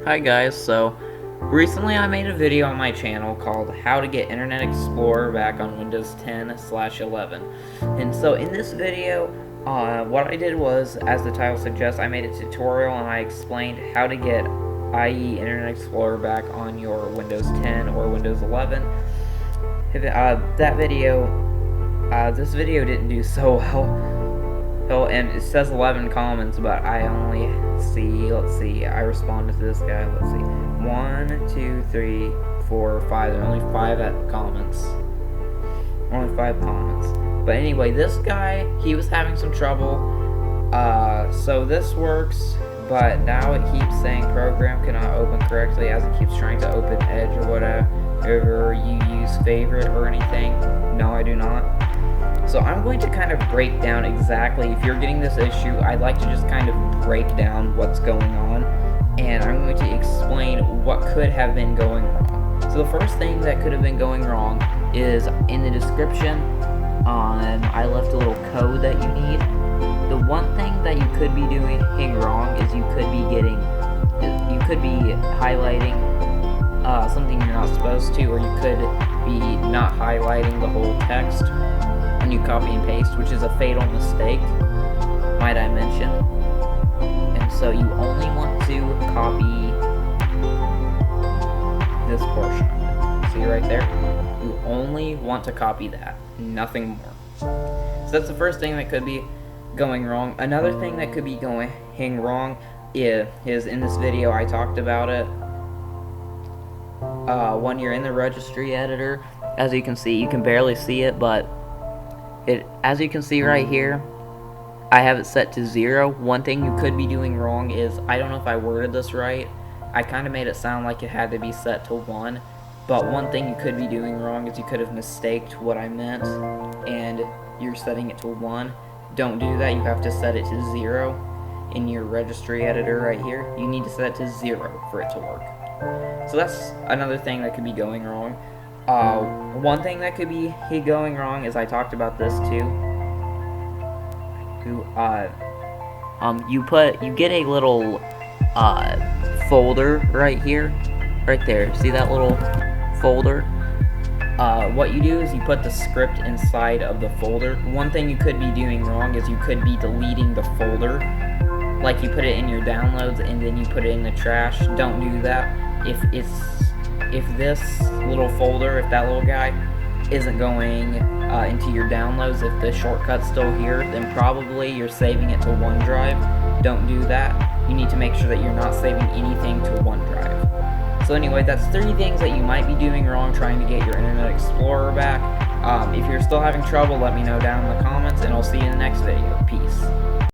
Hi guys, so recently I made a video on my channel called How to Get Internet Explorer Back on Windows 10/11. And so in this video, what I did was, as the title suggests, I made a tutorial and I explained how to get IE Internet Explorer back on your Windows 10 or Windows 11. This video didn't do so well. And it says 11 comments, but I only let's see, I responded to this guy, let's see, 1, 2, 3, 4, 5, there are only 5 comments, only 5 comments, but anyway, this guy, he was having some trouble, so this works, but now it keeps saying program cannot open correctly, as it keeps trying to open Edge or whatever. You use favorite or anything? No, I do not. So I'm going to kind of break down exactly, if you're getting this issue, I'd like to just kind of break down what's going on, and I'm going to explain what could have been going wrong. So the first thing that could have been going wrong is in the description, I left a little code that you need. The one thing that you could be doing wrong is you could be highlighting something you're not supposed to, or you could be not highlighting the whole text when you copy and paste, which is a fatal mistake, might I mention. And so you only want to copy this portion of it. See right there? You only want to copy that, nothing more. So that's the first thing that could be going wrong. Another thing that could be going wrong is in this video I talked about it. When you're in the registry editor, as you can see, you can barely see it, but as you can see right here, I have it set to 0. One thing you could be doing wrong is, I don't know if I worded this right, I kind of made it sound like it had to be set to 1, but one thing you could be doing wrong is you could have mistaked what I meant, and you're setting it to 1. Don't do that, you have to set it to 0 in your registry editor right here. You need to set it to 0 for it to work. So that's another thing that could be going wrong. One thing that could be going wrong is, I talked about this too. You get a little folder right here, right there. See that little folder? What you do is you put the script inside of the folder. One thing you could be doing wrong is you could be deleting the folder, like you put it in your downloads and then you put it in the trash. Don't do that. If this little folder, if that little guy isn't going into your downloads, if the shortcut's still here, then probably you're saving it to OneDrive. Don't do that. You need to make sure that you're not saving anything to OneDrive. So anyway, that's 3 things that you might be doing wrong trying to get your Internet Explorer back. If you're still having trouble, let me know down in the comments, and I'll see you in the next video. Peace.